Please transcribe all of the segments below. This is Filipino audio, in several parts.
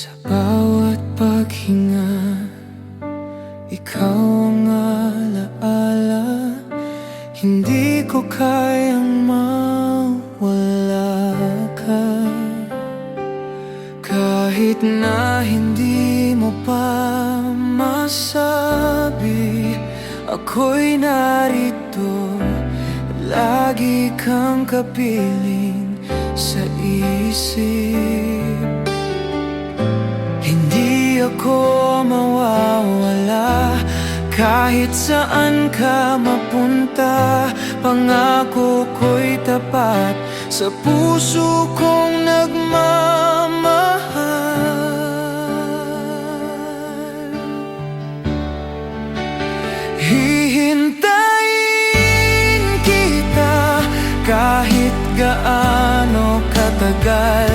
Sa bawat paghinga, ikaw ang alaala. Hindi ko kayang mawala ka. Kahit na hindi mo pa masabi, ako'y narito. Lagi kang kapiling sa isip. Hindi ako mawawala kahit saan ka mapunta. Pangako ko'y tapat sa puso kong nagmamahal. Hihintayin kita kahit gaano katagal.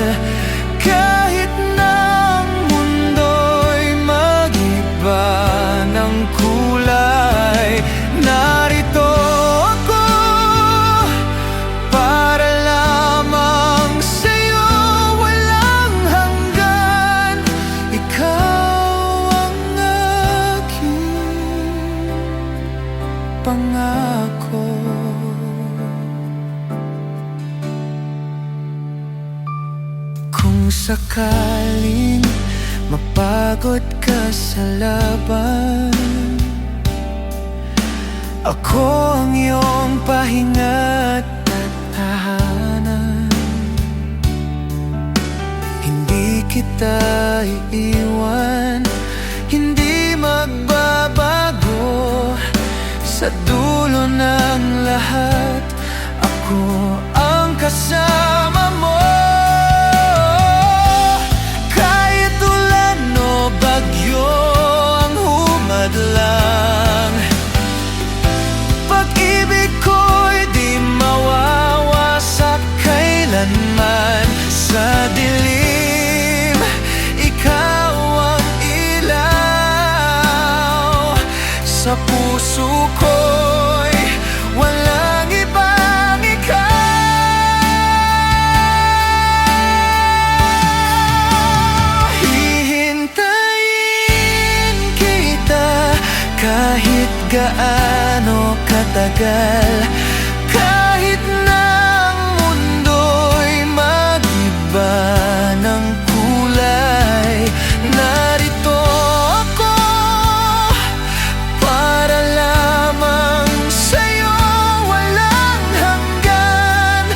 Kahit na ang mundo'y mag-iba ng kulay, narito ako para lamang sa'yo. Walang hanggan, ikaw ang aking pangako. Kung sakaling mapagod ka sa laban, ako ang iyong pahinga't tahanan. Hindi kita iiwan, hindi magbabago. Sa dulo ng lahat, ako ang kasama mo. Bagyo ang humadlang, pag-ibig ko'y di mawawasak kailanman. Sa dilim, ikaw ang ilaw. Sa puso ko'y walang ibang ikaw. Kahit gaano katagal, kahit na ang mundo'y mag-iba ng kulay, narito ako para lamang sa'yo. Walang hanggan,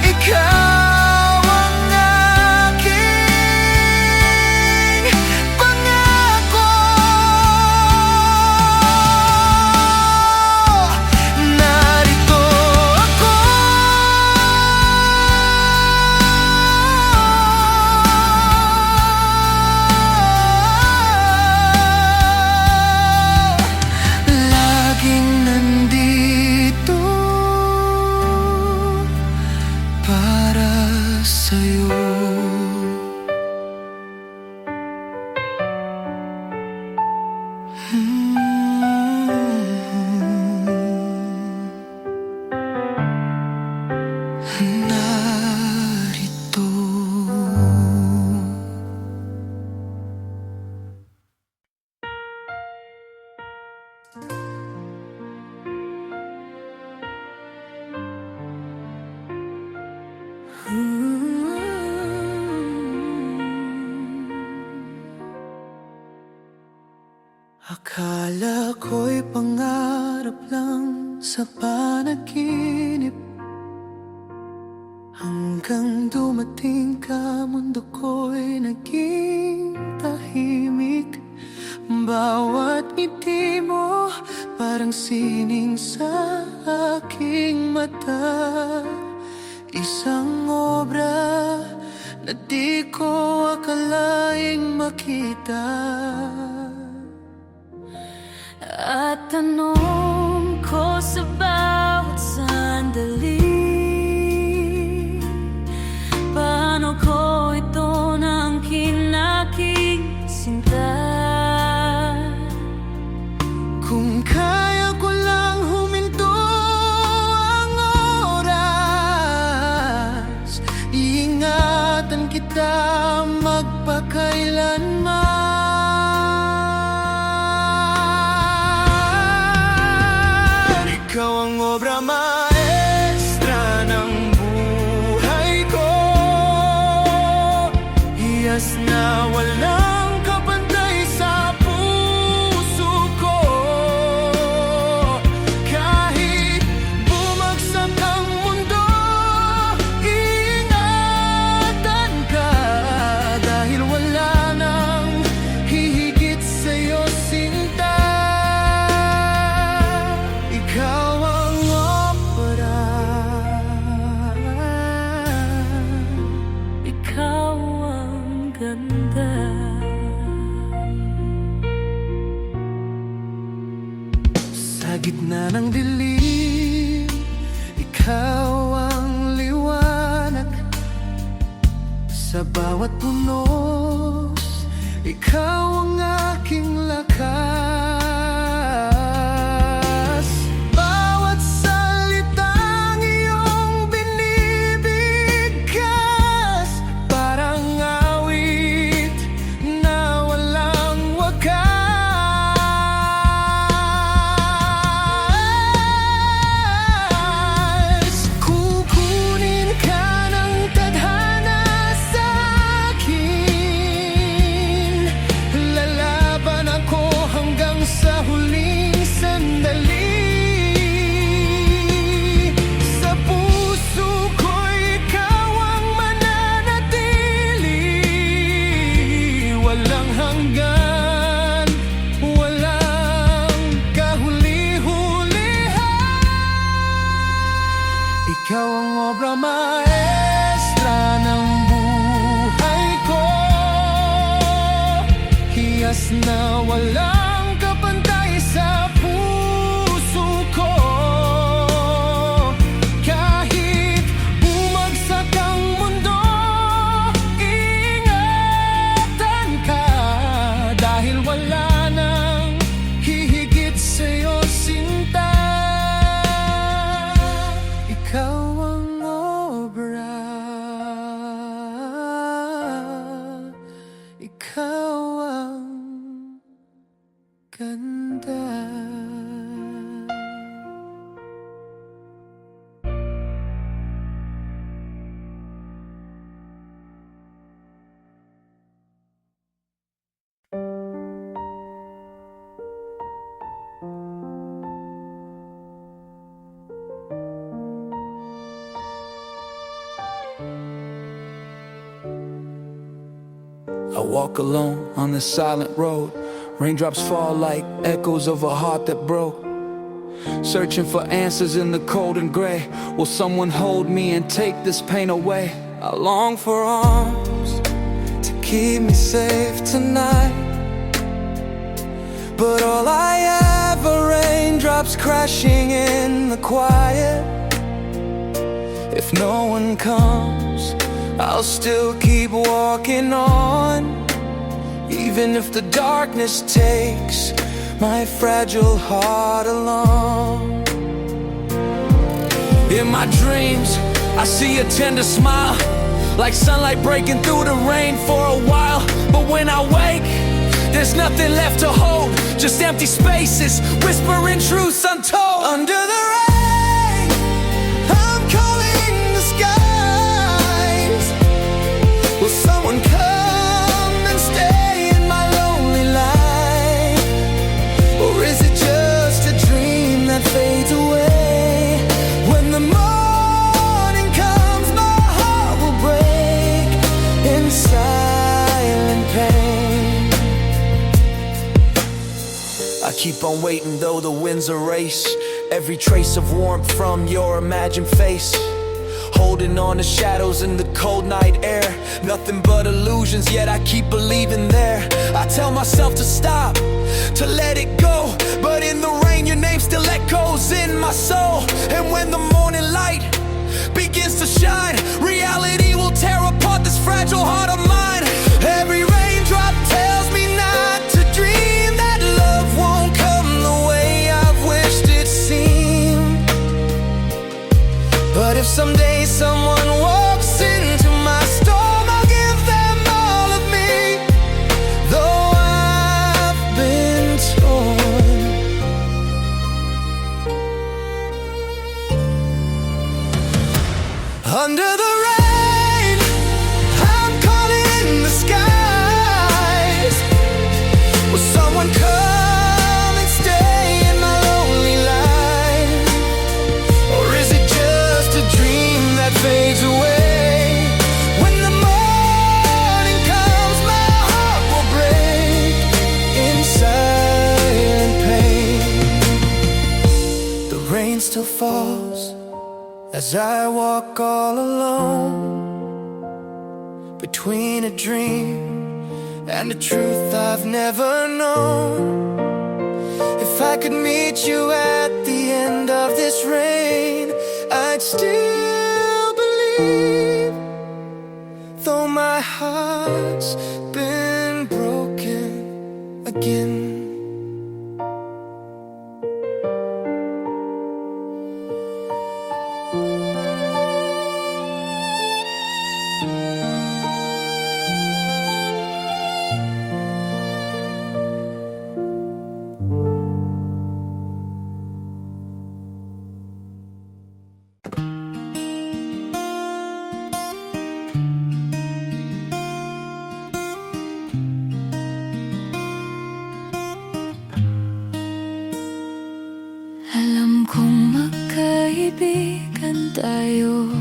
ikaw ang aking pangako. Akala ko'y pangarap lang sa panaginip, hanggang dumating ka, mundo ko'y naging tahimik. Bawat ngiti mo parang sining sa aking mata. Isang obra na di ko akalaing makita. At tanong ko sa bawat sandali, paano ko ito nang kinakisinta? Kung kaya ko lang huminto ang oras, iingatan kita magpaka kailanman. Ikaw ang obra maestra ng buhay ko, hiyas na walang kapantay sa puso ko. Kahit bumagsak ang mundo, iingatan ka, dahil wala nang hihigit sa'yo, sinta. Ikaw ang opera, ikaw ang ganda. Sa gitna ng dilim, ikaw ang liwanag. Sa bawat punos, ikaw ang aking lakas. Bawat salitang iyong binibigkas, parang awit na walang wakas. Kukunin ka ng tadhana sa akin, lalaban ako hanggang sa huling sandali. Sa puso ko'y ikaw ang mananatili, walang hanggan, walang kahuli-hulihan. Ikaw ang obra maestra ng buhay ko, hiyas na walang kapantay sa puso ko. Kahit bumagsak ang mundo, iingatan ka, dahil wala nang hihigit sa'yo, sinta. Ikaw ang obra, ikaw ang ganda. I walk alone on this silent road. Raindrops fall like echoes of a heart that broke. Searching for answers in the cold and gray. Will someone hold me and take this pain away? I long for arms to keep me safe tonight, but all I have are raindrops crashing in the quiet. If no one comes, I'll still keep walking on, even if the darkness takes my fragile heart along. In my dreams, I see a tender smile, like sunlight breaking through the rain for a while. But when I wake, there's nothing left to hold, just empty spaces, whispering truths untold. Under the rain, I'm calling the skies. Will someone come and stay in my lonely life? Or is it just a dream that fades away? When the morning comes, my heart will break in silent pain. I keep on waiting though the winds erase every trace of warmth from your imagined face. Holding on to shadows in the cold night air, nothing but illusions, yet I keep believing there. I tell myself to stop, to let it go, but in the rain your name still echoes in my soul. And when the morning light begins to shine, reality will tear apart this fragile heart of mine. Every raindrop tells me not to dream, that love won't come the way I've wished it seemed. But if someday someone walks into my storm, I'll give them all of me. falls as I walk all alone between a dream and a truth I've never known. If I could meet you at the end of this rain, I'd still believe, though my heart's been broken again. Alam kong magkaibigan tayo,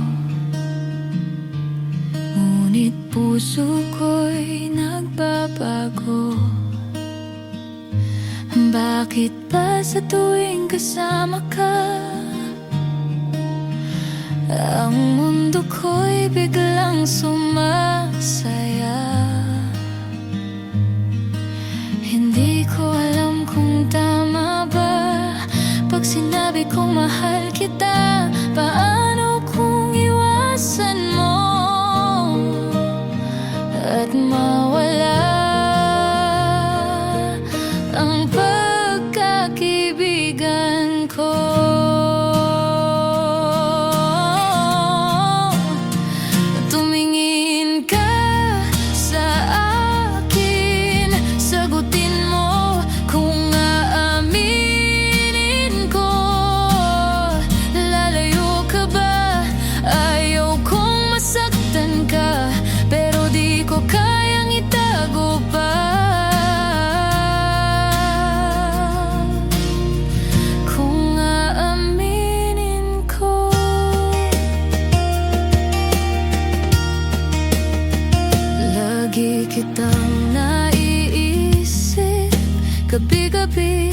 ngunit puso ko'y nagbabago. Bakit ba sa tuwing kasama ka, ang mundo ko'y biglang sumasaya? Hindi ko alam kung tama ba pag sinabi kong mahal kita. Paano kung iwasan mo at mawala ang pagkakaibigan ko? Tumingin ka sa akin, sagutin mo kung aaminin ko. Lalayo ka ba? Ayaw kong masaktan ka, pero di ko kayang itago pa. Kung aaminin ko, lagi kitang naiisip gabi-gabi.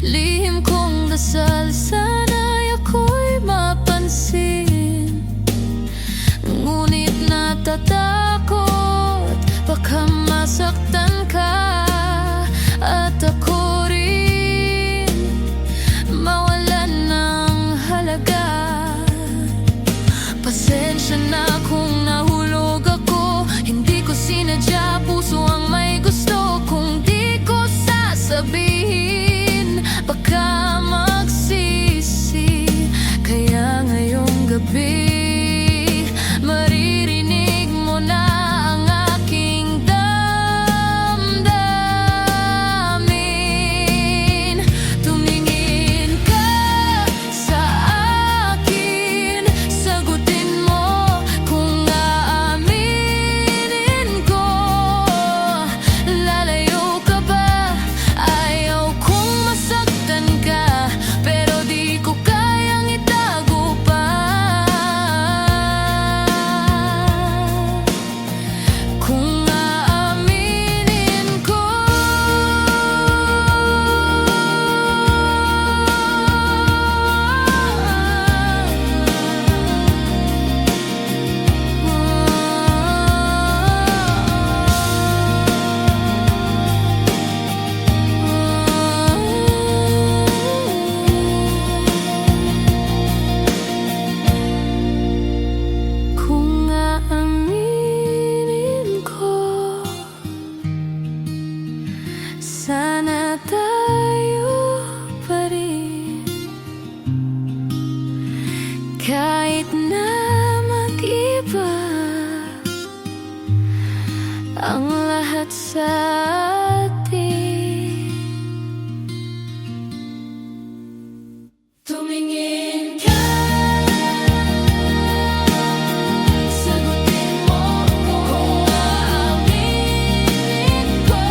Lihim kong dasal, sana'y ako'y mapansin. Ngunit natatakot, baka masaktan ka at ako rin mawalan ng halaga. Pasensya na kung nahulog ako, hindi ko sinadya, puso ang may gusto. Kung di ko sasabihin, baka magsisi. Kaya ngayong gabi, maririnig mo na ang aking damdamin. Tumingin ka sa akin, sagutin mo kung aaminin ko. Lalayo ka ba? Ayaw kong masaktan ka, pero di ko kayang itago pa. Kung aaminin ko, kung aaminin ko, sana tayo pa rin. Kahit na mag-iba ang lahat sa atin. Tumingin ka, sagutin mo kung aaminin ko.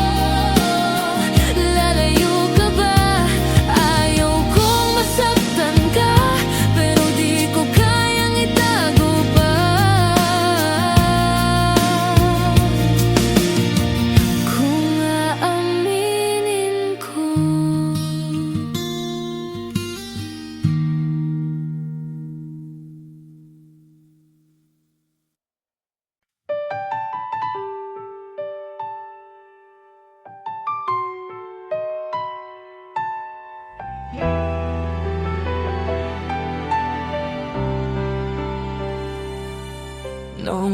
Lalayo ka ba? Ayaw kong masaktan ka, pero di ko kayang itago pa. Kung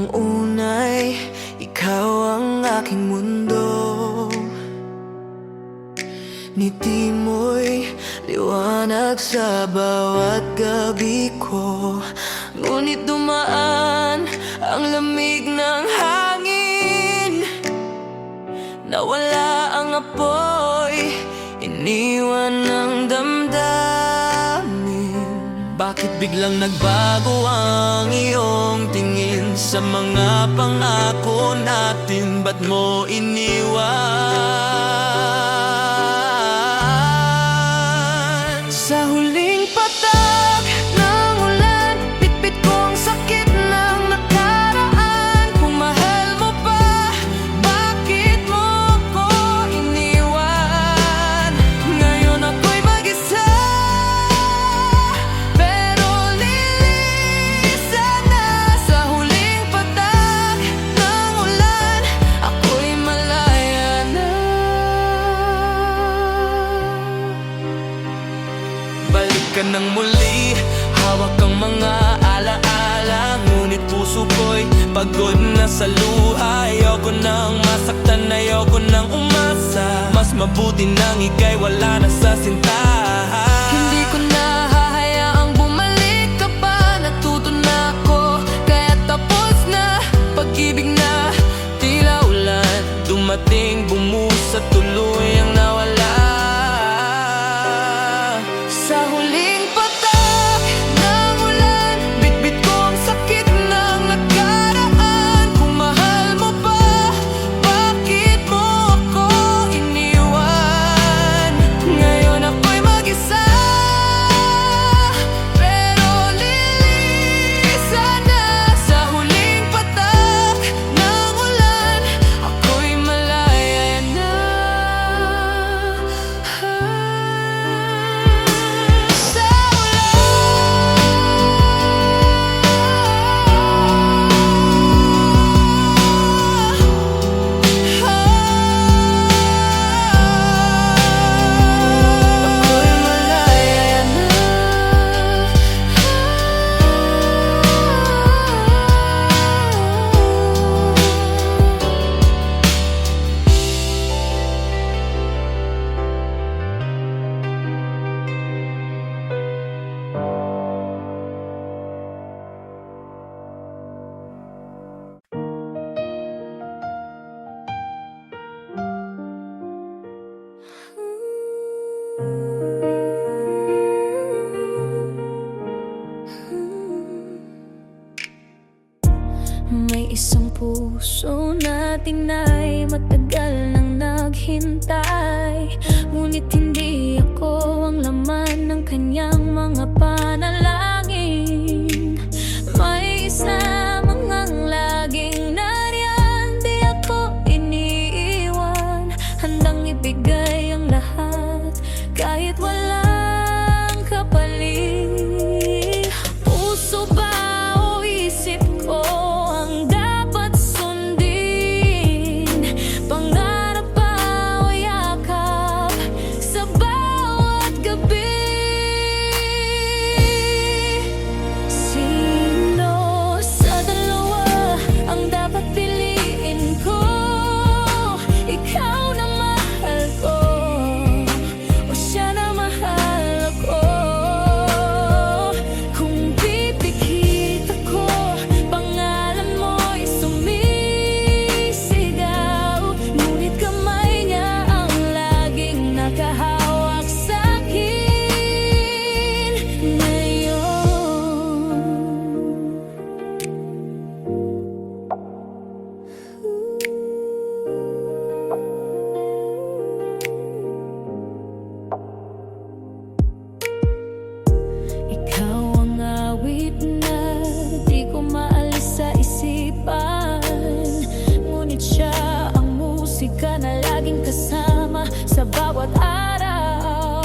Nung unay, ikaw ang aking mundo. Ngiti mo'y liwanag sa bawat gabi ko. Ngunit dumaan ang lamig ng hangin, nawala ang apoy, iniwan ng damdamin. Bakit biglang nagbago ang iyong tingin sa mga pangako natin? Ba't mo iniwan? Sa huling patak ng ulan, bitbit ko ang sakit ng nakaraan. Kung mahal mo pa, bakit mo ako iniwan? Ngayon ako'y mag-isa, pero lilisan na. Sa huling patak ng ulan, ako'y malaya na. Balik ka ng muli, hawak ang mga alaala. Ngunit puso ko'y pagod na sa luha. Ayoko nang masaktan, ayoko nang umasa. Mas mabuti nang ika'y wala na sa sinta. Hindi ko na hahayaang bumalik ka pa. Natuto na ako, kaya tapos na. Pag-ibig na tila ulan, Dumating, bumusa, tuloy ang nawala. sa huling patak ng ulan, bitbit ko ang sakit ng nakaraan. Kung mahal mo pa, bakit mo ako iniwan? Ngayon ako'y mag-isa, pero lilisan na. Sa huling patak ng ulan, ako'y malaya na. May isang puso na tinay, matagal nang naghintay. Ngunit hindi ako ang laman ng kanyang mga panalangin. May isang mangang laging nariyan, di ako iniiwan. Handang ibigay ang lahat, kahit walang kapalit. Puso ba o isip ko ang dapat sundin? Pangarap ba o yakap sa bawat gabi? Sino sa dalawa ang dapat piliin ko? Ikaw na mahal ko, o siya na mahal ko? Kung pipikit ako, pangalan mo'y sumisigaw. Ngunit kamay niya ang laging nakahawak sa'kin ngayon. Ikaw ang awit na di ko maalis sa isipan. Ngunit siya ang musika na laging kasama sa bawat araw.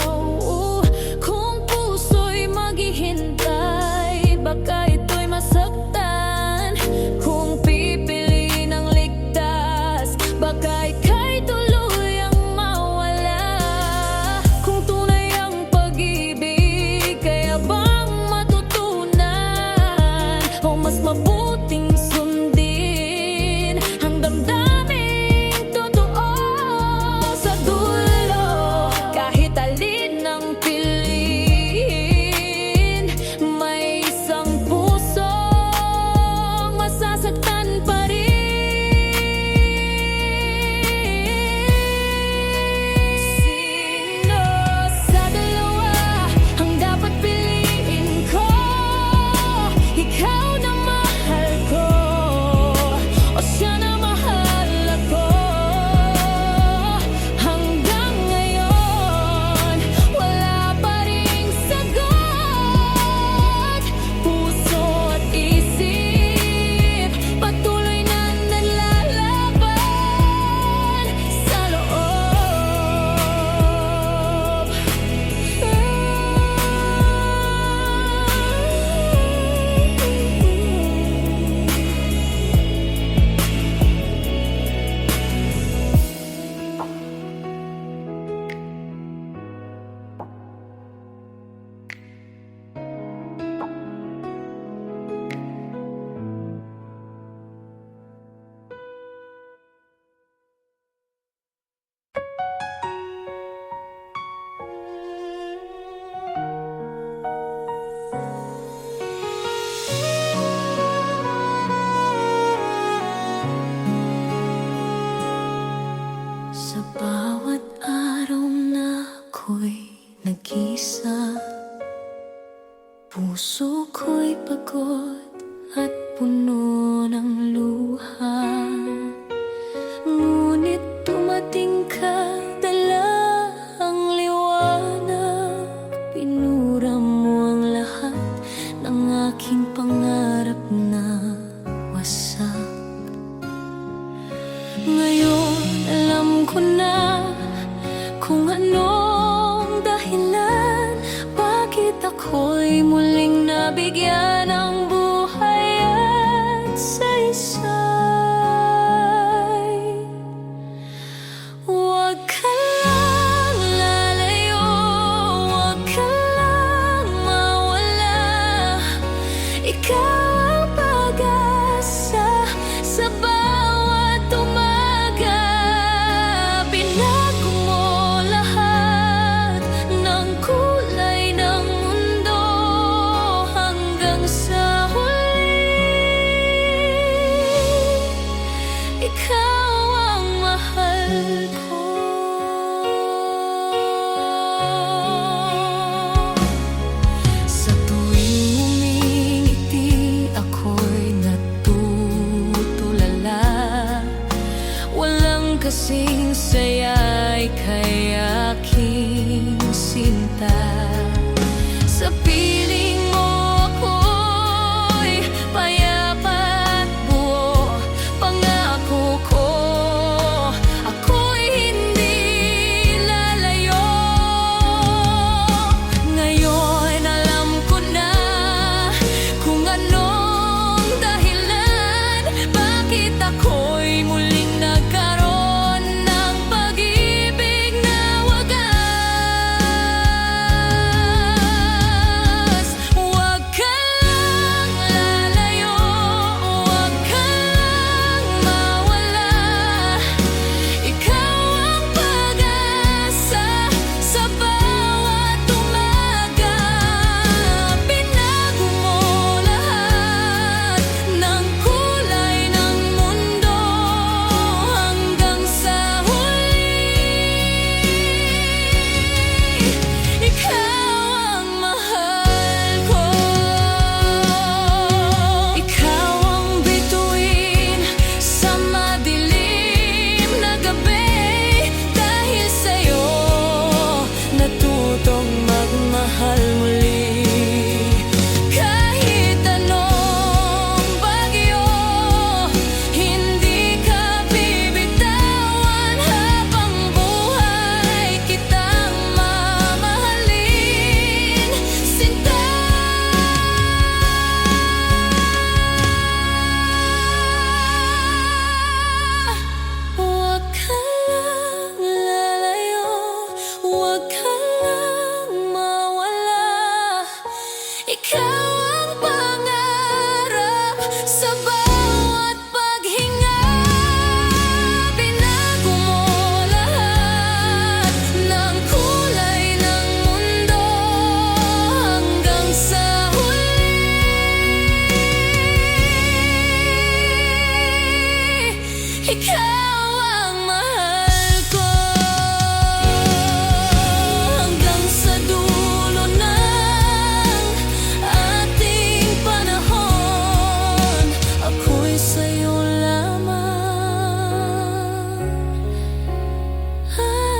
Kung puso'y maghihintay, baka ito'y masaktan. Kung pipiliin ang ligtas, baka ika'y tuluyang mawala. Kung tunay ang pag-ibig, kaya bang matutunan? O mas mabuting sundin Sa bawat araw na ako'y nag-isa, puso ko'y pagod at puno ng luha. Ngunit dumating ka, dala ang liwanag. Pinura mo ang lahat ng aking pangarap na wasak. Ngayon alam ko na kung anong dahilan bakit ako'y muling nabigyan ng buhay at saysay. Huwag ka lang lalayo, huwag ka lang mawala. Ikaw ang pag-asa sa bawat umaga. Binago mo lahat ng kulay ng mundo hanggang sa huli. Ikaw ang mahal ko. Sa tuwing umingiti ako'y natutulala. Walang kasing saya'y kay aking sinta. Sa piling mo ako'y payapa at buo. Pangako ko, ako'y hindi lalayo. Ngayon alam ko na kung anong dahilan bakit ako'y muling nagkaroon ng pag-ibig na wagas. Huwag ka lang lalayo, huwag ka lang mawala. Ikaw ang pag-asa sa bawat umaga. Binago mo lahat ng kulay ng mundo hanggang sa huli. Ikaw ang mahal ko. Ikaw ang bituin sa madilim na gabi. Dahil sa'yo natutong magmahal muli. Kahit anong bagyo, hindi ka bibitawan. Habang buhay kitang mamahalin, sinta. Huwag ka lang lalayo, huwag ka lang mawala. Ikaw ang pangarap sa bawat paghinga. Binago mo lahat ng kulay ng mundo hanggang sa huli. Ikaw ang mahal ko. Hanggang sa dulo ng ating panahon, ako'y sa'yo lamang,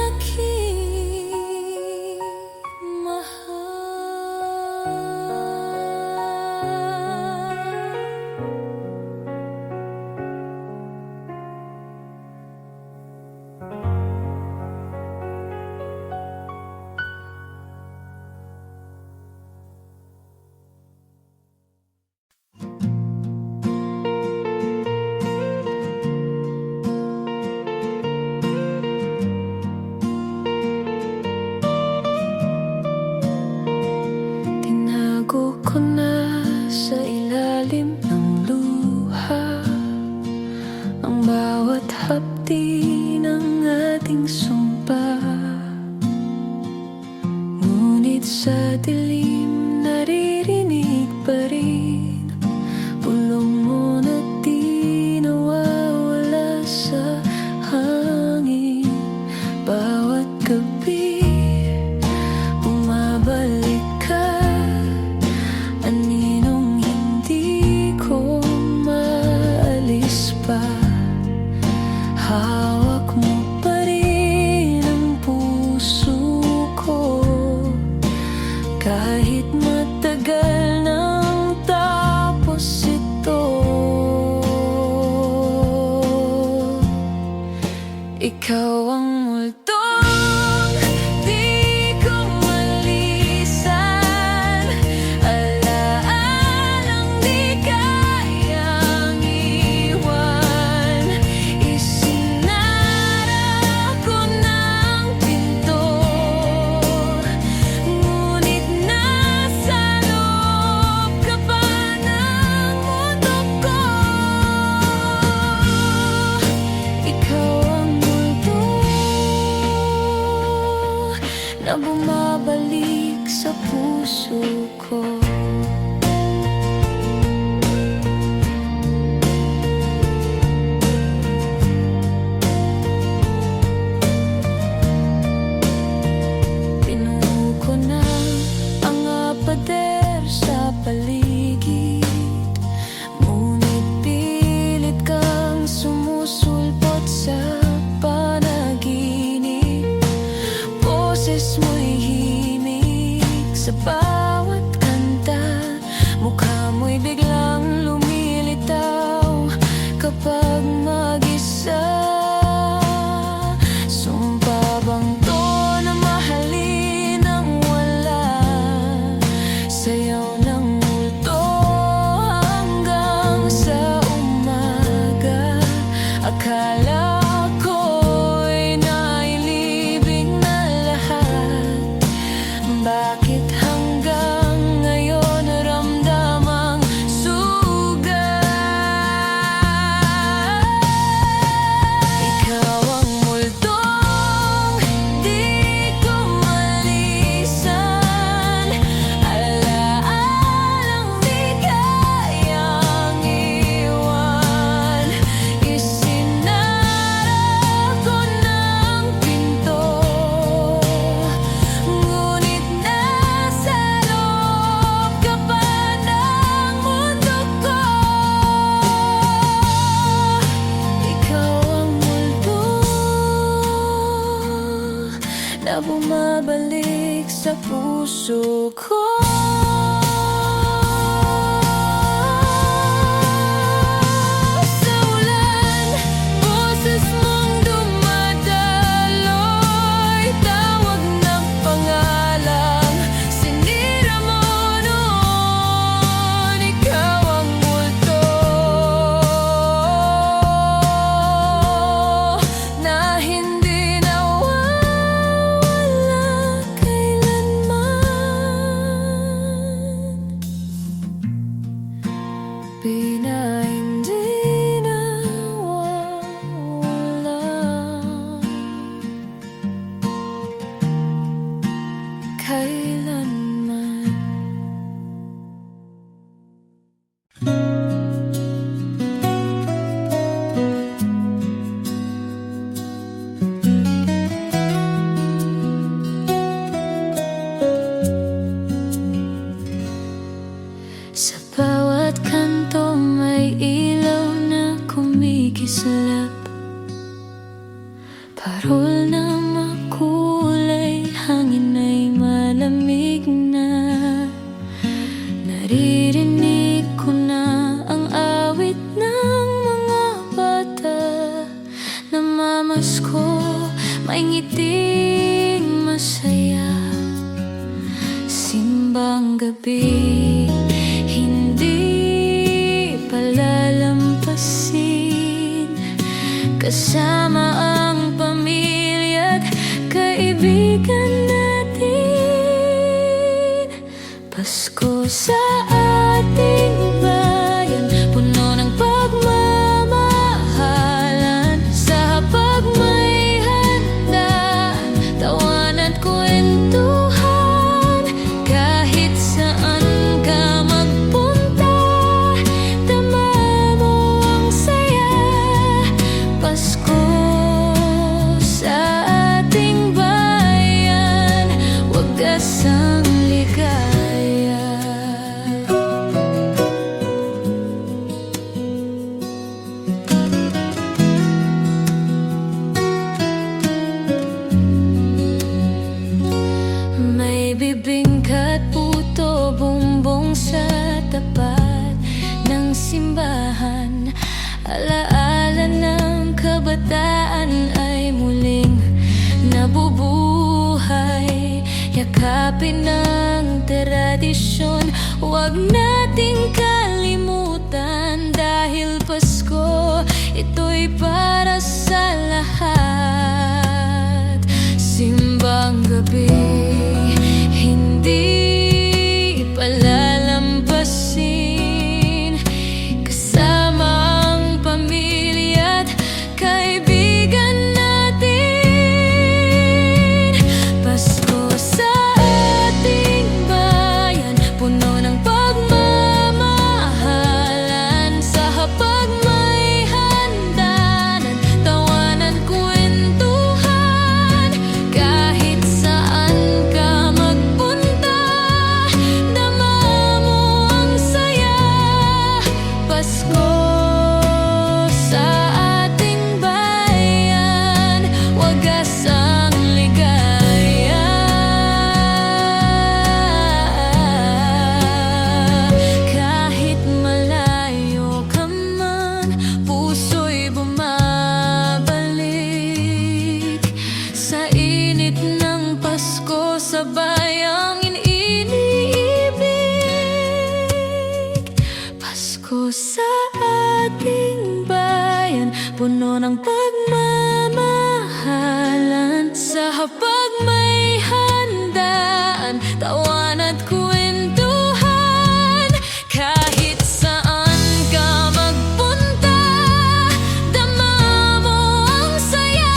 aking mahal. Tinago ko na sa ilalim ng luha ang bawat hapdi ng ating sumpa. Ngunit sa dilim naririnig pa rin bulong mo na di nawawala sa hangin. gabi bumabalik ka. Aninong hindi ko maalis pa. Hawak mo pa rin ang puso ko. Kahit matagal nang tapos ito, ikaw ang multong di ko malisan. Alaalang di kayang iwan. Isinara ko ng pinto, ngunit nasa loob ka pa ng mundo ko. Ikaw ang multo na bumabalik sa puso ko. Pinuho ko na ang pader sa paligid, ngunit pilit kang sumusulpot sa panaginip. Boses mo'y himig sa bawat kanta. Mukha mo'y biglang lumilitaw kapag mag-isa. Sumpa bang to na mahalin ang wala? Sayaw ng multo hanggang sa umaga. Akala ko'y nailibig na lahat. Bakit hanggang ngayon ramdamang sugat? Ikaw ang multong di ko malisan. Alaalang di kayang iwan. Isinara ko ng pinto, ngunit nasa loob ka pa ng mundo ko. Ikaw ang multo na bumabalik sa puso ko. Sa ulan, boses mong dumadaloy, tawag ng pangalan. Sinira mo noon, ikaw ang multo na hindi nawawala kailanman. Pinahindi nawawala kailanman. Sa bawat kanto may ilaw na kumikislap. Parol na makulay, hangin ay malamig na. Naririnig ko na ang awit ng mga bata. Namamasko, may ngiting masaya. Simbang gabi, hindi palalampasin. Kasama ang pamilya at kaibigan natin. Pasko sa ating bayan, puno ng pagmamahalan. Sa hapag may handaan, tawanan, kwentuhan. Kahit saan ka magpunta, tama mo ang saya. Pasko sa ating bayan. Alaala ng kabataan ay muling nabubuhay. Yakapin ng tradisyon, huwag nating kalimutan. Dahil Pasko, ito'y para sa lahat. Simbang gabi, hindi palalampasin. Kasama ang pamilya at kaibigan natin. Pasko sa ating bayan, puno ng pagmamahalan. Sa hapag may handanan, tawanan, kwentuhan. Kahit saan ka magpunta, dama mo ang saya. Pasko sa ating bayan, wagas ang ligaya. Kahit malayo ka man, puso'y bumabalik. Sa init ng Pasko, sabay ang iniibig. Pasko sa ating bayan, puno ng pagmamahalan. Sa hapag may handaan, tawan at kwentuhan. Kahit saan ka magpunta, dama mo ang saya.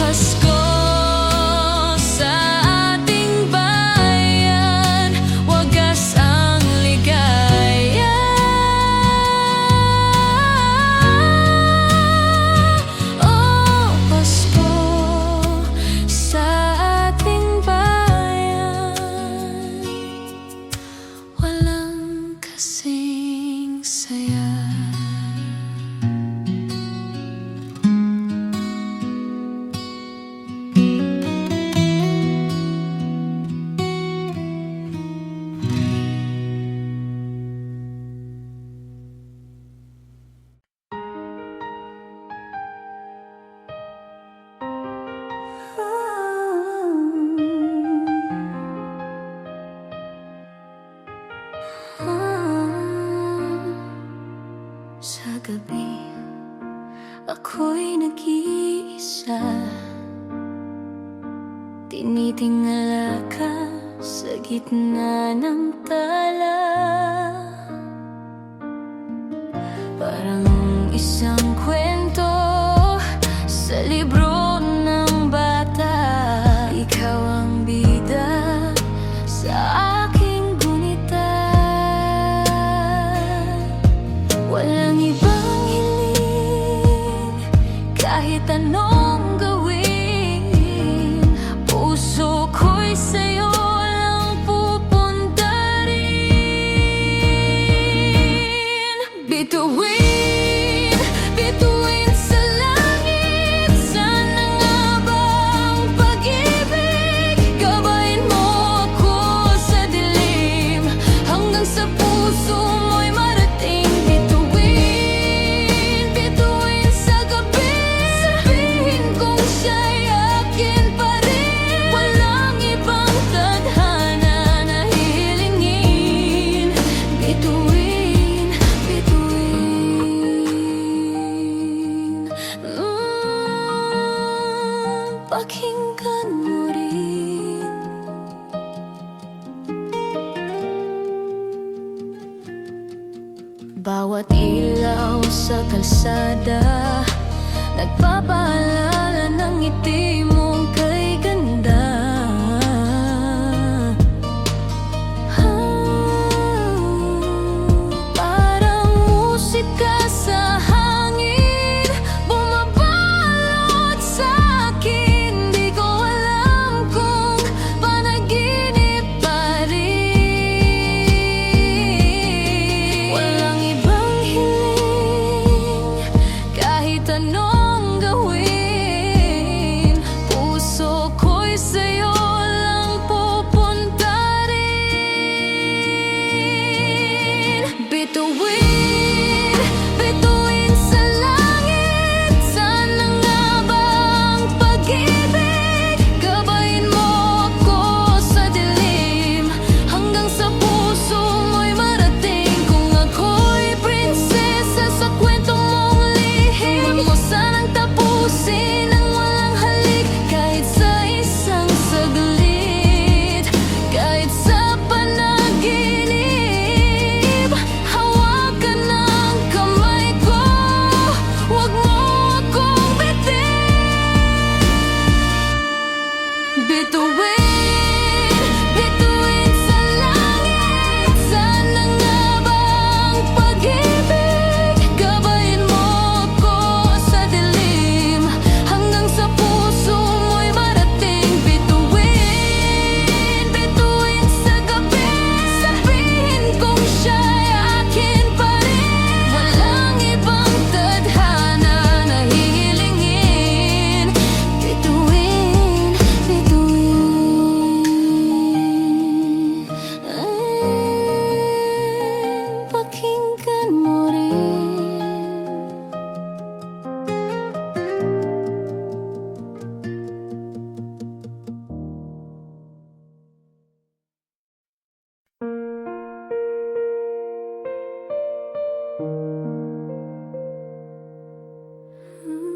Pasko sa ating bayan, wagas ang ligaya. Oh, Pasko sa ating bayan, walang kasing saya. Sa gabi, ako'y nag-iisa. Tinitingala ka sa gitna ng tala. Parang isang kwento sa libro ng bata. Ikaw ang bida sa aking gunita. Walang ibang hiling, kahit anong gawin. Puso ko'y sa'yo lang pupunta rin. Bituin, bituin sa langit. Sana nga ba ang pag-ibig? Gabayin mo ako sa dilim, hanggang sa puso mo'y marating. Bituin, bituin sa gabi. Sabihin kong siya'y akin pa rin. Walang ibang tadhana na hihilingin. Bituin, bituin. Pakinggan mo rin. Bawat ilaw sa kalsada, nagpapaalala ng ngiti mong kay ganda. Parang musika sa hangin, bumabalot sa akin. Di ko alam kung panaginip pa rin. Walang ibang hiling, kahit anong gawin. Puso ko'y sa'yo lang pupunta rin.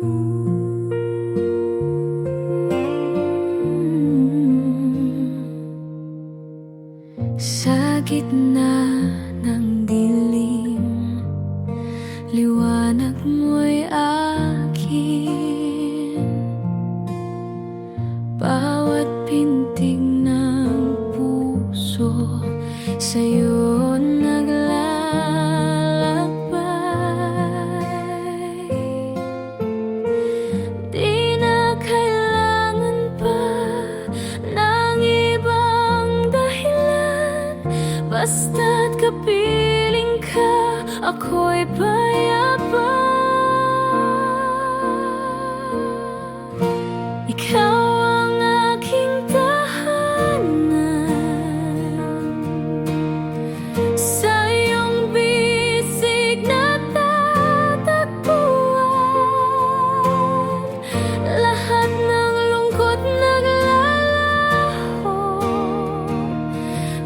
Sa gitna ng dilim, liwanag mo'y akin. Bawat pintig ng puso sa'yo naglalakbay. Di na kailangan pa ng ibang dahilan, basta't kapiling ka, ako'y payapan. Ikaw ang aking tahanan, sa iyong bisig na tatagpuan. Lahat ng lungkot naglalaho,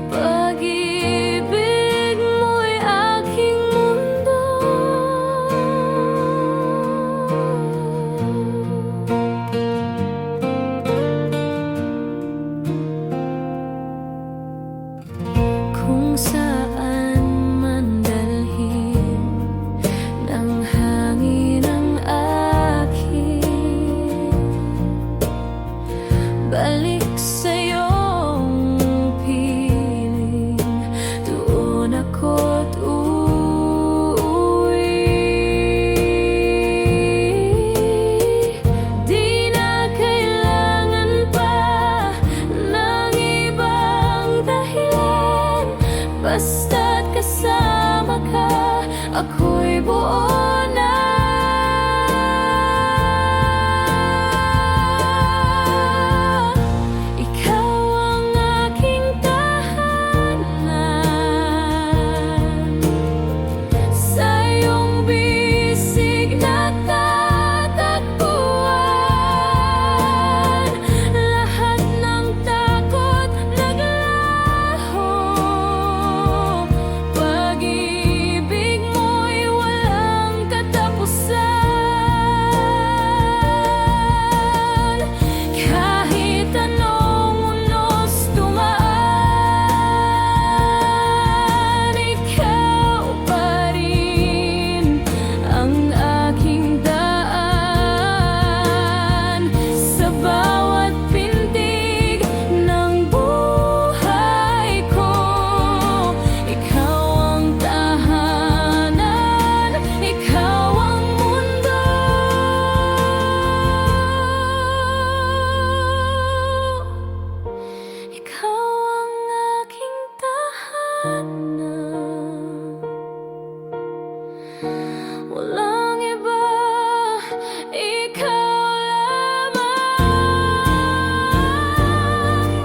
pag-ibig mo'y aking mundo. Kung saan man dalhin ng hangin ang akin, balik sa iyong piling, doon ako't uuwi. Di na kailangan pa ng ibang dahilan, basta't kasama ka, ako'y buo na. Ikaw ang aking tahanan, sa iyong bisig na tatagpuan. Lahat ng takot naglaho, pag-ibig mo'y walang katapusan. Kahit anong unos dumaan, ikaw pa rin ang aking daan. Sa bawat pintig ng buhay ko, ikaw ang tahanan, ikaw ang mundo. Ikaw ang aking tahanan, walang iba, ikaw lamang.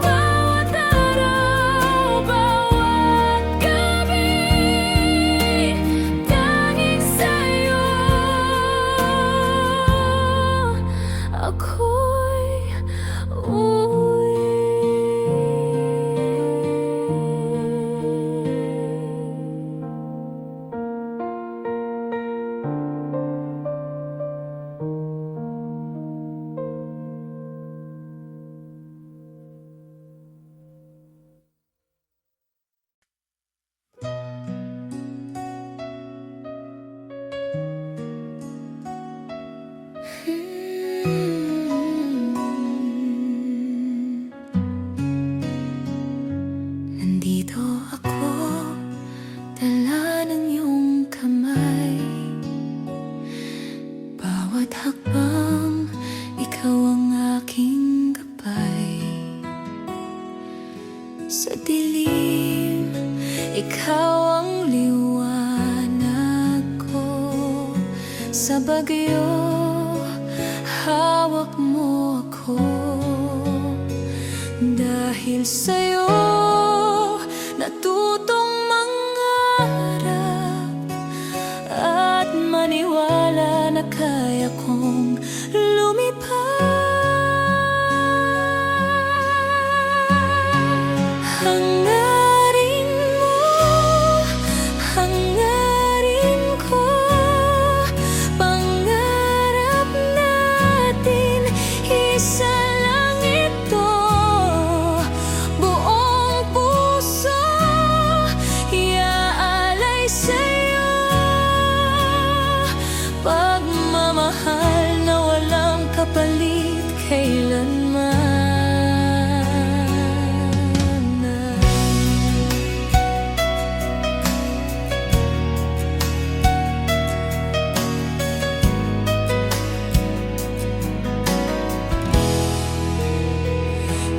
Bawat araw, bawat gabi, tanging sa'yo ako'y nandito ako, dala ng iyong kamay. Bawat hakbang, ikaw ang aking gabay. Sa dilim, ikaw ang liwanag ko. Sa bagyo, hawak mo ako. Dahil sa'yo, natutong mangarap at maniwala na kaya kong lumipad. Hangarin mo, hangarin ko, pangarap na kapalit kailanman.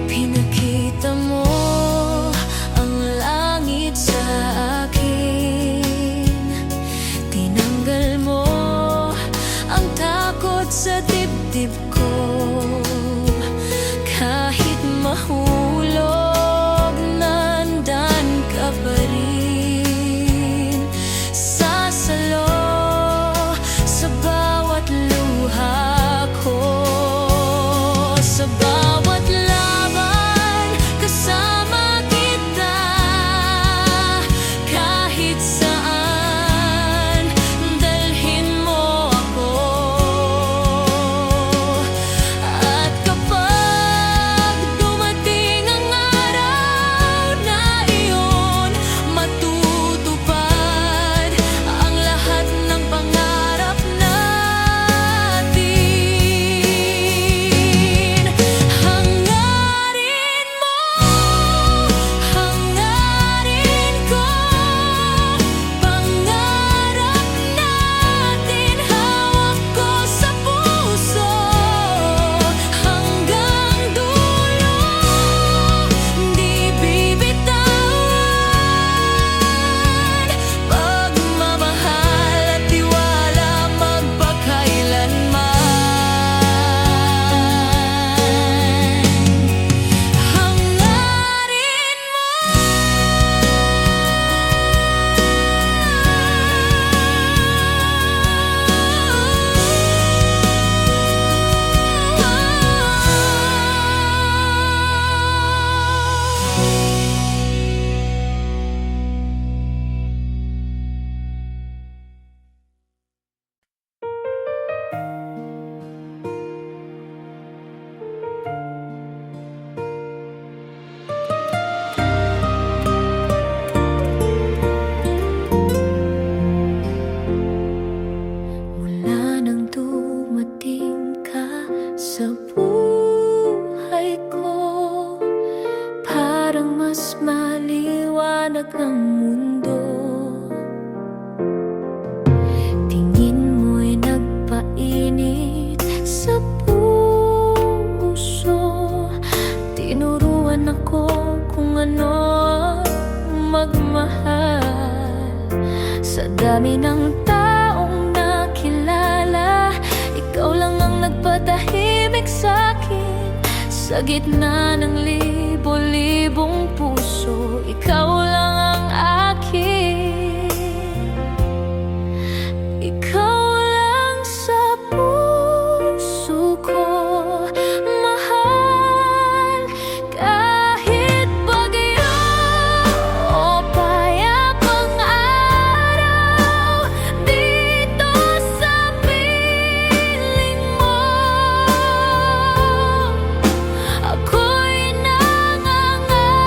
Pinakita mo ang langit sa akin, tinanggal mo ang takot sa dibdib ko. Kahit mahulog, nandyan ka pa rin. Sasalo sa bawat luha ko, sa bawat laban kasama kita. Kahit saan dalhin mo ako. At kapag dumating ang araw na iyon, matutupad ang lahat ng pangarap natin. Hangarin mo, hangarin ko, pangarap natin, hawak ko sa puso. Hanggang dulo, di bibitawan. Pagmamahal at tiwala magpakailanman. Hangarin mula nang dumating ka sa buhay ko, parang mas maliwanag ang mundo. Tingin mo'y nagpainit sa puso. Tinuruan ako kung ano ang magmahal. Sa dami ng taong nakilala, ikaw lang ang nagpatahimik sa'kin. Sa gitna ng libo-libong puso, ikaw lang ang akin. Ikaw lang sa puso ko, mahal. Kahit bagyo o payapang araw, dito sa piling mo, ako'y nangangako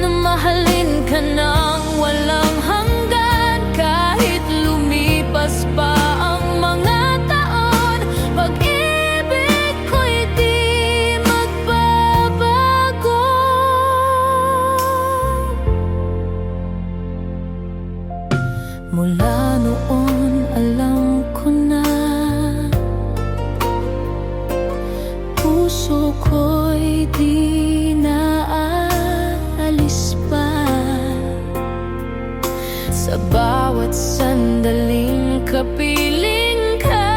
na mahalin ka nang walang hanggan. Kahit lumipas pa ang mga taon, pag-ibig ko'y di magbabago. Mula noon alam ko na, puso ko'y di naaalis pa. Sa bawat sandaling kapiling ka,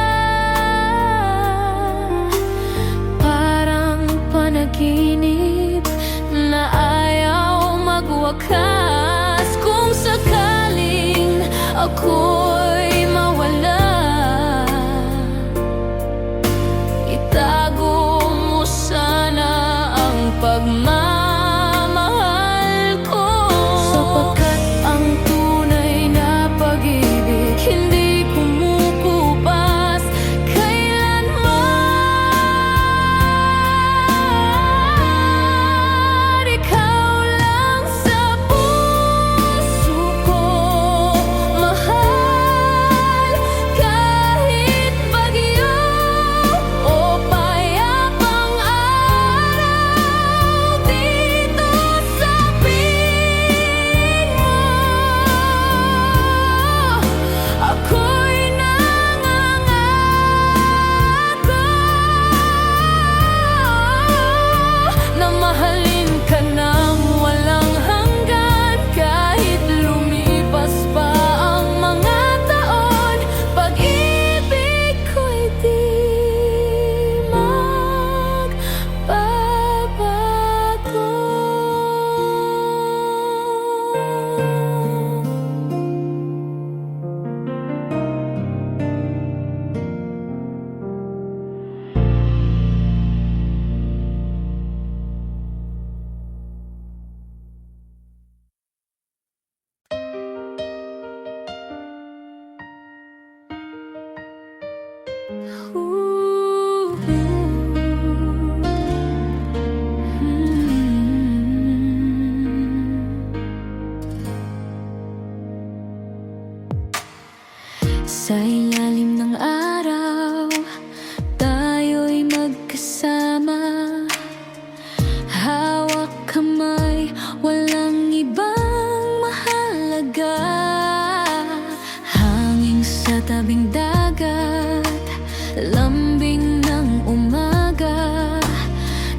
parang panaginip na ayaw magwakas. Kung sakaling ako'y mawala, itago mo sana ang pagmamahal ko. Sapagkat ang tunay na pag-ibig hindi kumukupas kailanman. Ikaw lang sa puso ko, mahal. Ooh. Sa ilalim ng araw, tayo'y magkasama. Hawak kamay, walang ibang mahalaga. Hangin sa tabing dagat, lambing ng umaga.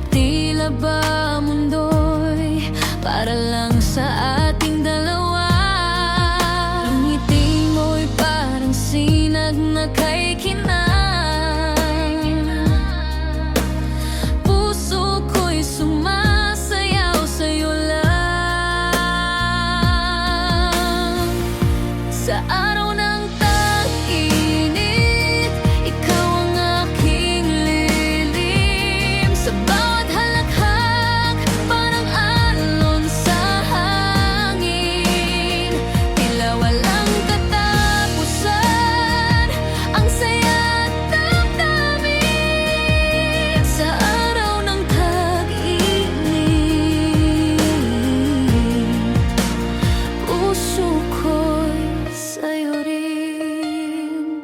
Tila ba mundo'y para lang sa ating dalawa. Ang ngiti mo'y parang sinag na kay kinang. Puso ko'y sumasayaw sa'yo lang. Sa araw ng tag-init, ikaw ang aking lilim. Sa bawat halakhak, parang alon sa hangin. Tila walang katapusan, ang saya at damdamin. Sa araw ng tag-init, puso ko'y sa'yo rin.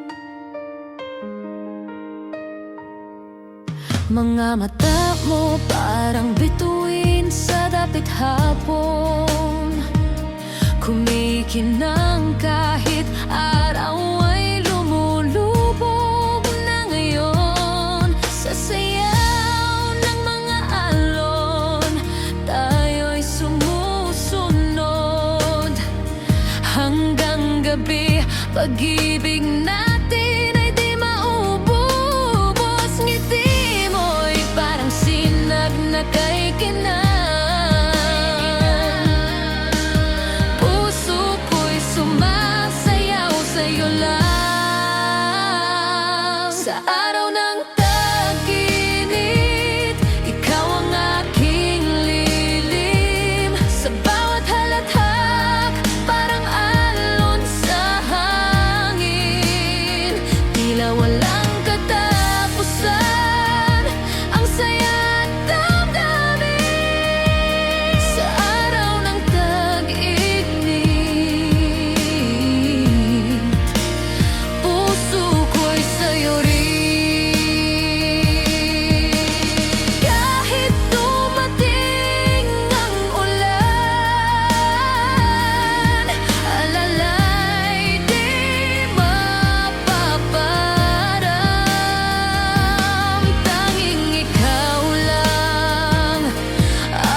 Mga mata mo parang bituin sa dapit hapon. Kumikinang kahit araw ay lumulubog na ngayon. Sa sayaw ng mga alon, tayo'y sumusunod. Hanggang gabi, pag-ibig natin ay di maububos. Ngiti mo'y parang sinag na kay kinang. Puso ko'y sumasayaw sa'yo lang. Sa araw ng tag-init, ikaw ang aking lilim. Sa bawat halakhak, parang alon sa hangin. Tila walang katapusan, ang saya at damdamin. Sa araw ng tag-init, puso ko'y sa'yo rin. Kahit dumating ang ulan, alalay di mapaparam. Tanging ikaw lang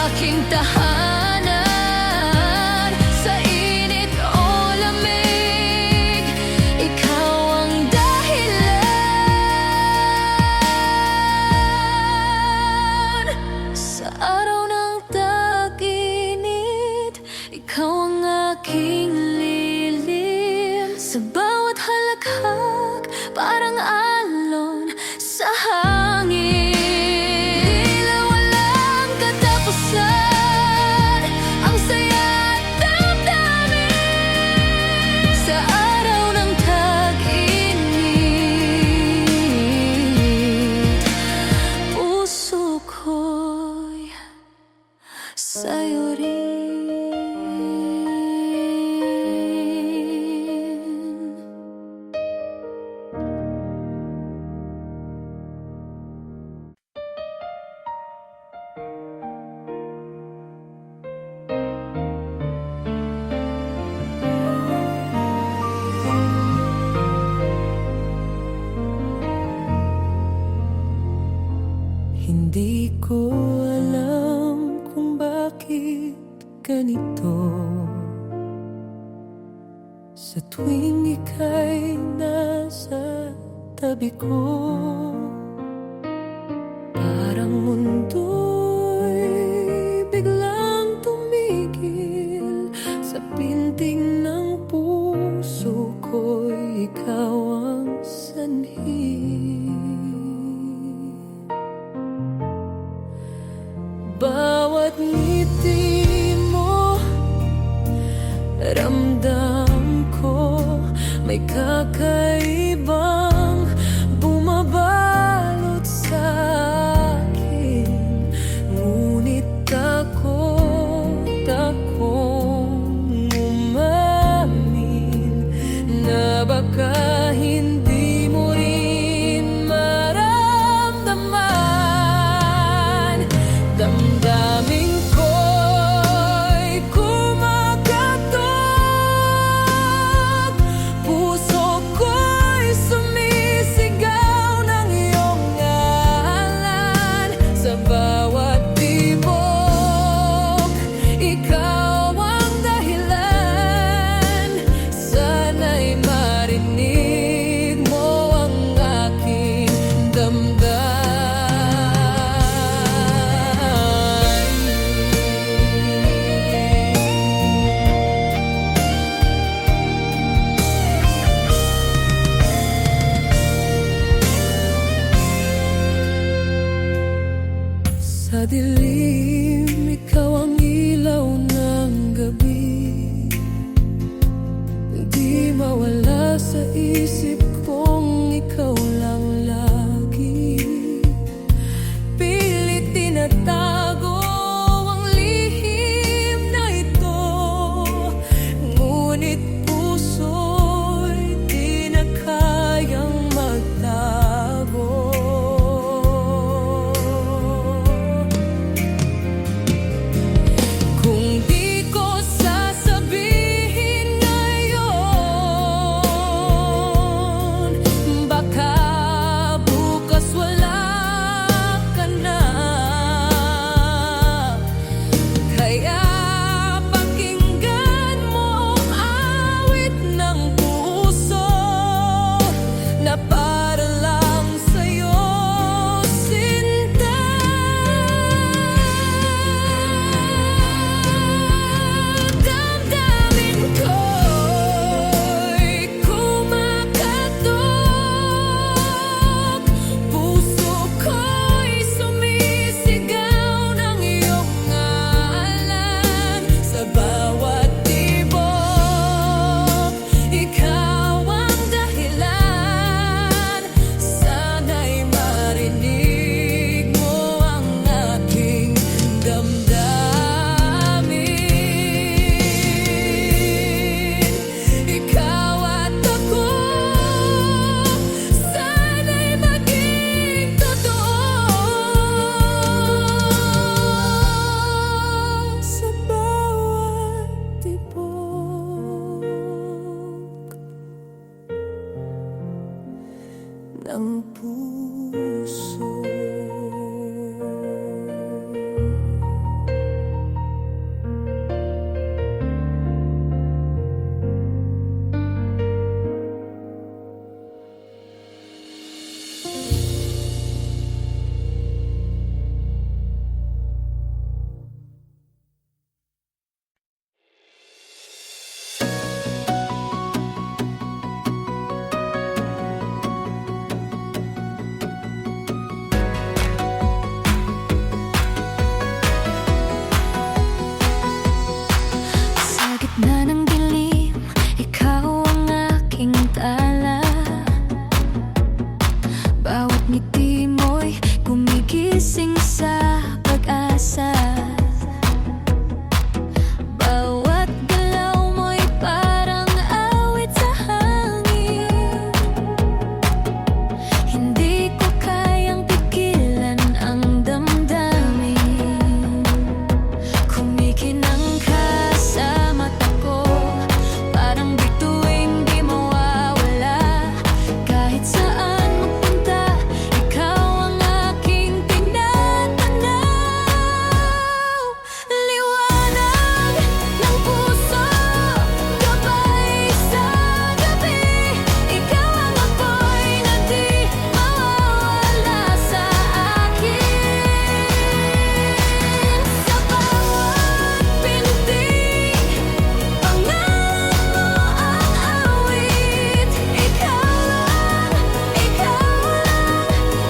aking tahanan. Sa init o lamig, ikaw ang dahilan. Sa araw ng tag-init, ikaw ang aking lilim. Sa bawat halakhak, parang alon sa hangin. Tila walang katapusan, ang saya at damdamin. Sa araw ng tag-init, puso ko'y sa'yo rin. Hindi ko alam kung bakit ganito. Sa tuwing ika'y nasa tabi ko, parang mundo'y biglang tumigil. Sa pintig ng puso ko'y ikaw ang sanhi. Bawat ngiti mo, ramdam ko may kakaibang bumabalik baka hindi mo rin maramdaman. Damdamin ko'y kumakatok, puso ko'y sumisigaw ng iyong ngalan. Sa bawat tibok, ikaw ang dahilan. Sana'y marinig mo ang aking Sa dilim, ikaw ang ilaw ng gabi. Di mawala sa isip kong ikaw lang lagi. Pilit tinatago ang lihim na ito, ngunit puso'y di na kayang magtago. Kung di ko sasabihin ngayon, baka bukas wala ka na. Kaya pakinggan mo ang awit ng puso na para lang sa'yo, sinta. Damdamin ko'y kumakatok, puso ko'y sumisigaw ng iyong ngalan. Sa bawat tibok, ikaw ang dahilan. Sana'y marinig mo ang aking damdamin. Ikaw at ako, sana'y maging totoo. Sa bawat tibok ng puso. Sa gitna ng dilim, ikaw ang aking tala. Bawat ngiti mo'y gumigising sa pag-asa. Bawat galaw mo'y parang awit sa hangin. Hindi ko kayang pigilan ang damdamin. Kumikinang ka sa mata ko, parang bituing di mawawala. Kahit saan magpunta, ikaw ang aking tinatanaw. Liwanag ng puso, gabay sa gabi. Ikaw ang apoy na di mawawala sa akin. Sa bawat pintig, pangalan mo ang awit. Ikaw lang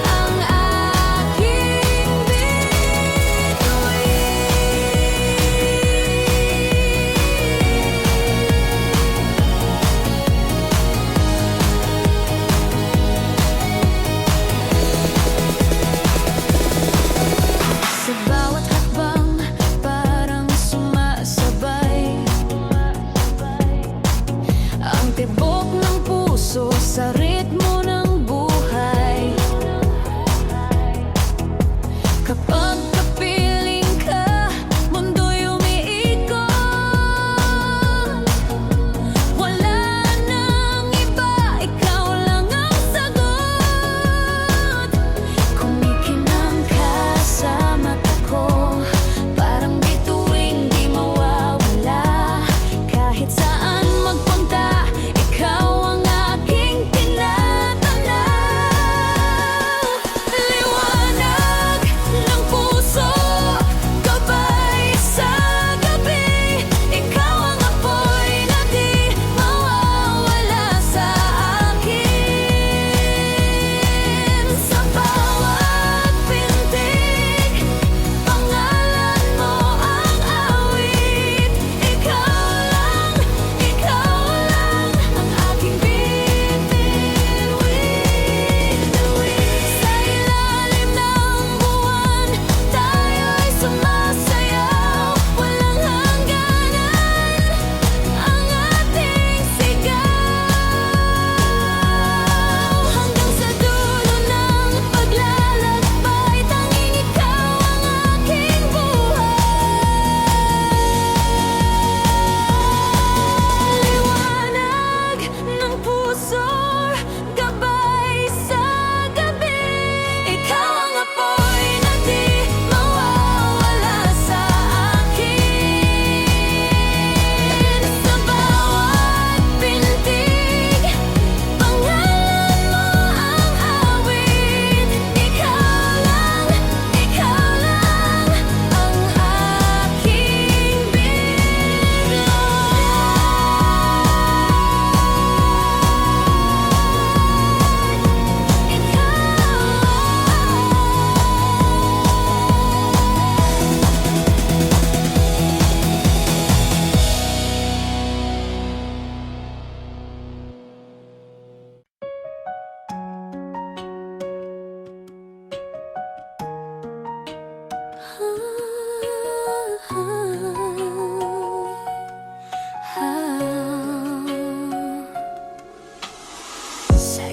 ang aking bituin. Sa bawat hakbang, parang sumasabay ang tibok ng puso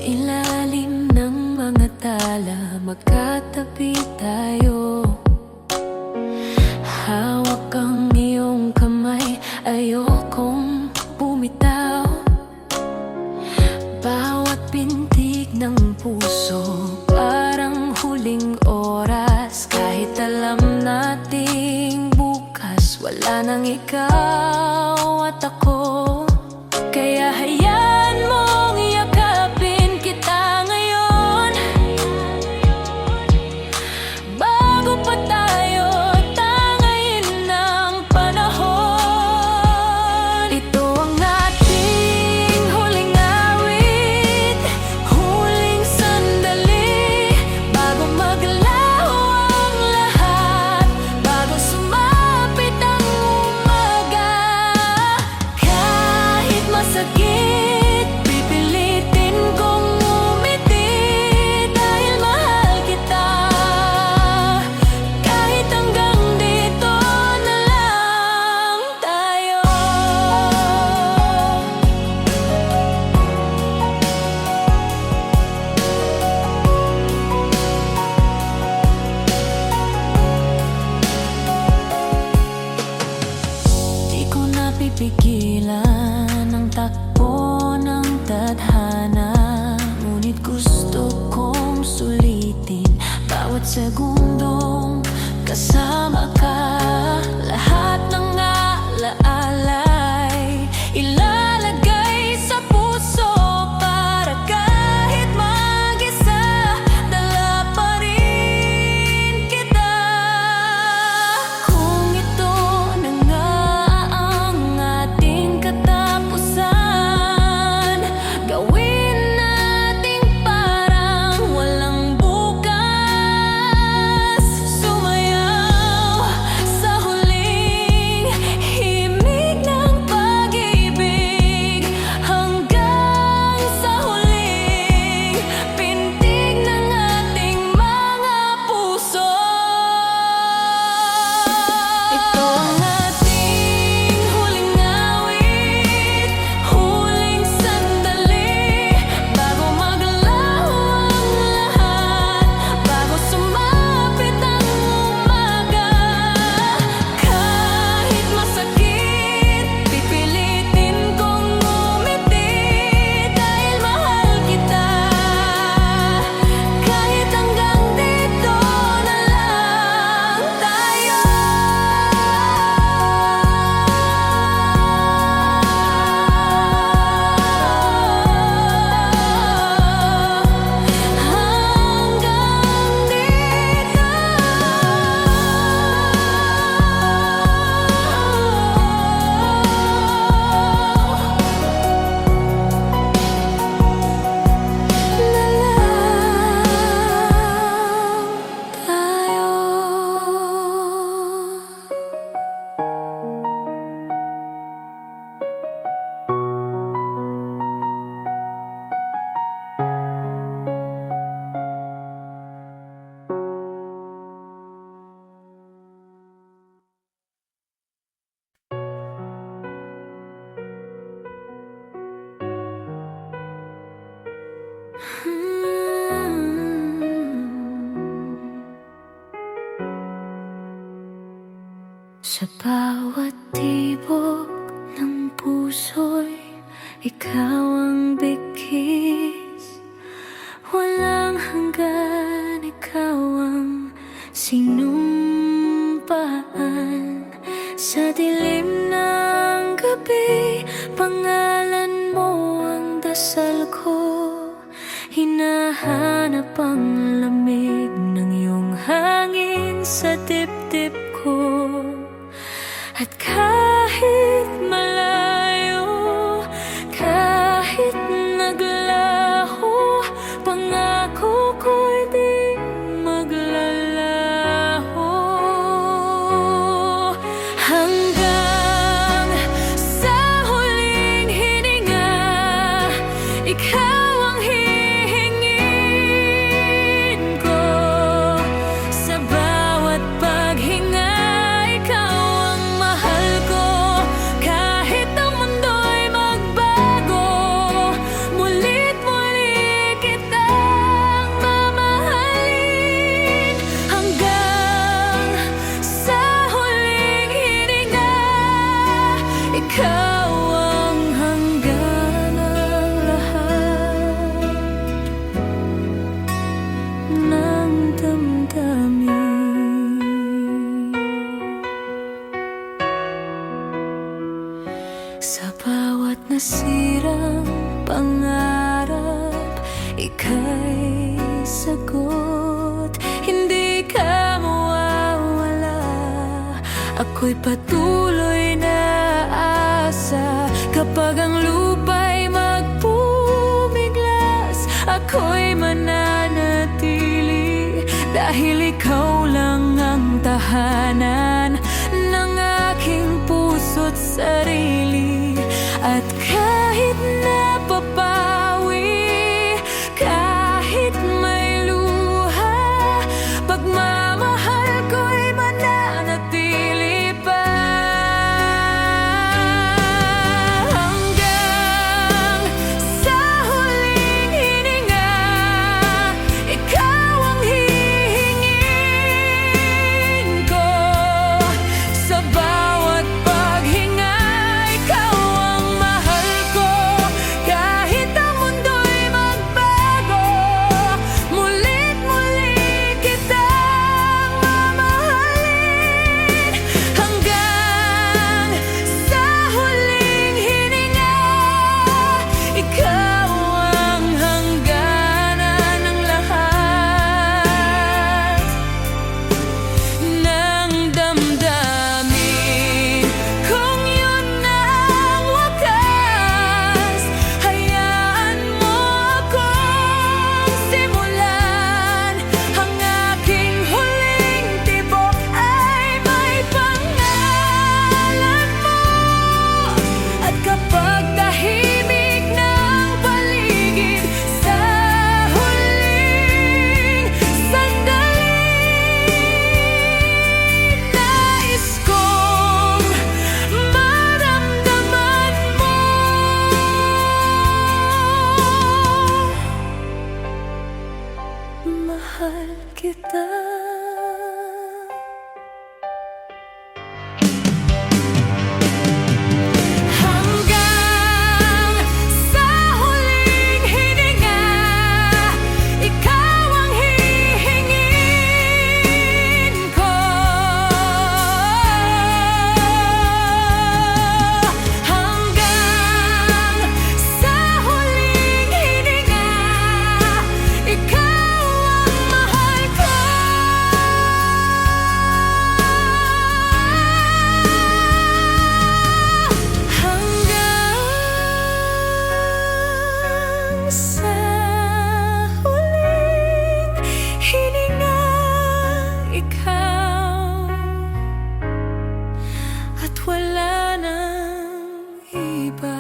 ilalim ng mga tala, magkatabi tayo. Hawak ang iyong kamay, ayokong bumitaw. Bawat pintig ng puso, parang huling oras. Kahit alam nating bukas, wala nang ikaw at ako. Kaya hayaan mong yakapin kita ngayon, bago pa tayo tangayin ng panahon. Ito ang ating huling awit, huling sandali, bago maglaho ang lahat, bago sumapit ang umaga. Kahit masakit, pipilitin kong umiti, dahil mahal kita. Kahit hanggang dito na lang tayo. Di ko napipigilan ang takbo ng tadhana, ngunit gusto kong sulitin bawat segundong kasama ka. Lahat ng alaalay ilalagay sa puso, para kahit mag-isa, dala pa rin kita. Kung ito na nga ang ating katapusan, gawin nating parang walang bukas. Sumayaw sa huling himig ng pag-ibig, hanggang sa huling pintig ng ating mga puso. Ito ang ating huling awit, huling sandali, bago maglaho ang lahat, bago sumapit ang umaga. Kahit masakit, pipilitin kong umiti, dahil mahal kita. Kahit hanggang dito na lang tayo. Hanggang dito na lang tayo. Sa bawat tibok ng puso'y ikaw ang bigkis. Walang hanggan, ikaw ang sinumpaan. Sa dilim ng gabi, pangalan mo ang dasal ko. Hinahanap ang lamig ng iyong hangin sa dibdib ko. At kahit malayo, kahit naglaho, pangako ko'y di maglalaho. Hanggang sa huling hininga, ikaw ang hihingin ko. Sa bawat paghinga, ikaw ang mahal ko. Kahit ang mundo'y magbago, mulit muli ako'y patuloy na asa. Kapag ang lupa'y magpumiglas, ako'y mananatili, dahil ikaw lang ang tahanan ng aking puso't sarili. At kahit napapawi, kahit may luha, pagmamahal ko'y mananatili pa. Hanggang sa huling hininga, ikaw ang hihingin ko. Sa bawat paghinga, ikaw ang mahal ko. Kahit ang mundo'y magbago, mulit muli kitang mamahalin. Hanggang sa huling hininga, ikaw ang hangganan ng lahat ng damdamin. Kung yun na ang wakas, hayaan mo akong simulan. Ang aking huling tibok ay may pangalan mo. At kapag tahimik ng paligid, sa huling sandali, nais kong maramdaman mo. Mahal kita. Hanggang sa huling hininga, ikaw ang hihingin ko. Hanggang sa huling hininga, ikaw ang mahal ko. Hanggang sa huling hininga, ikaw, at wala nang iba.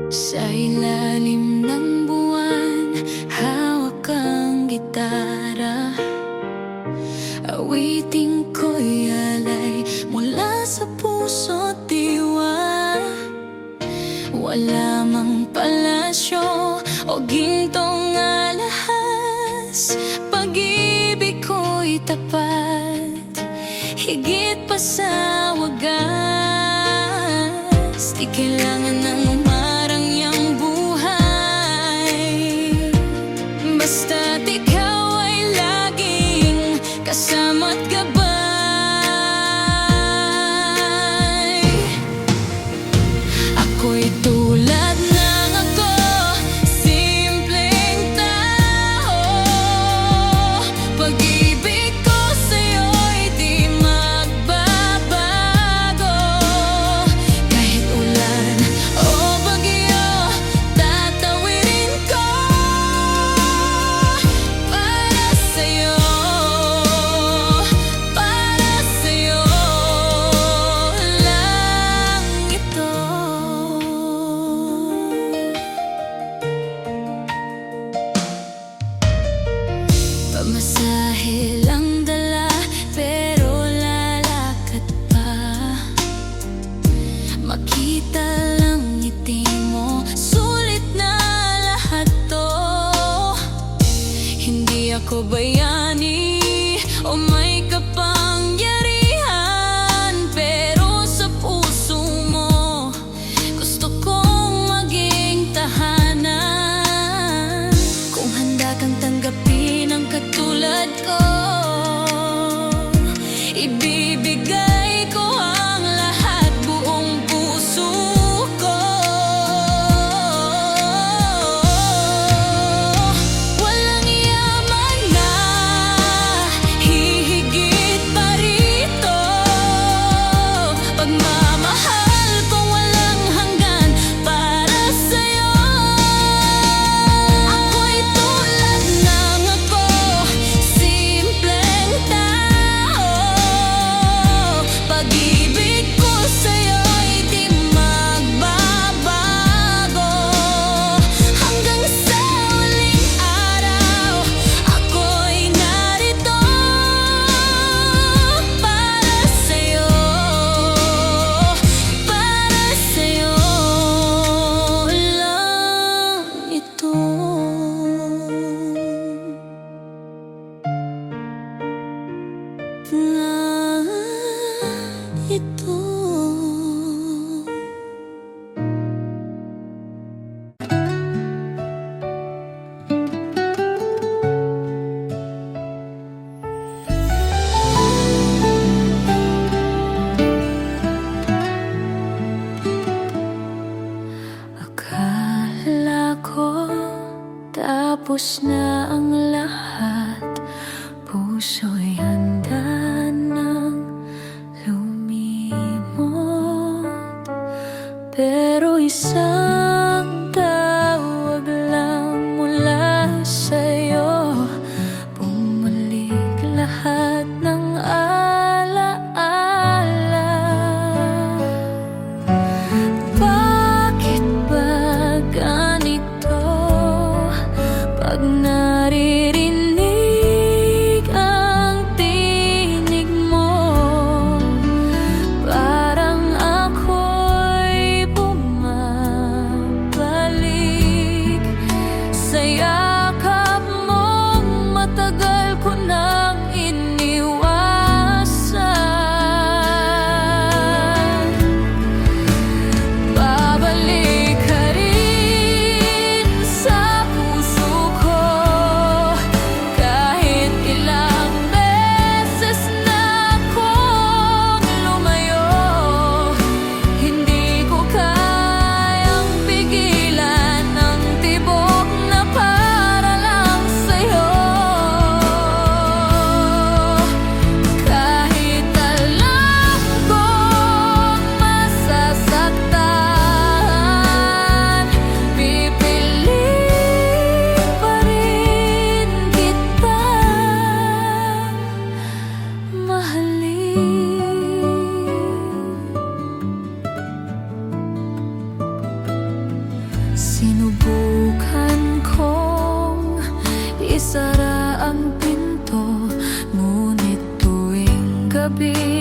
Sa ilalim ng buwan, hawak ang gitara. Awitin ko'y alay mula sa puso't diwa. Wala mang palasyo o gintong alahas, pag-ibig ko'y tapat, higit pa sa wagas. Di kailangan ng marangyang buhay, basta't ikaw ay laging kasama't gabay. Ako'y tulad ng ako, simpleng tao. Pag-ibig ko sa'yo'y di magbabago. Kahit ulan o bagyo, tatawirin ko para sa'yo, para sa'yo lang ito. Pamasahe lang dala, pero lalakad pa. Makita lang ngiti mo, sulit na lahat to. Hindi ako bayani o Tapos na ang lahat, puso'y handa nang lumimot. Pero isang tawag lang mula sa'yo, bumalik lahat ng alaala. Bakit ba ganito? Pag naririnig ang tinig mo, parang ako'y bumabalik sa yakap mong matagal ko nang iniwasan. Babalik ka rin sa puso ko, kahit ilang beses na akong lumayo. Hindi ko kayang pigilan ang tibok na para lang sa'yo. Kahit alam kong masasaktan, pipiliin pa rin kitang mahalin. Sinubukan kong isara ang pinto, ngunit tuwing gabi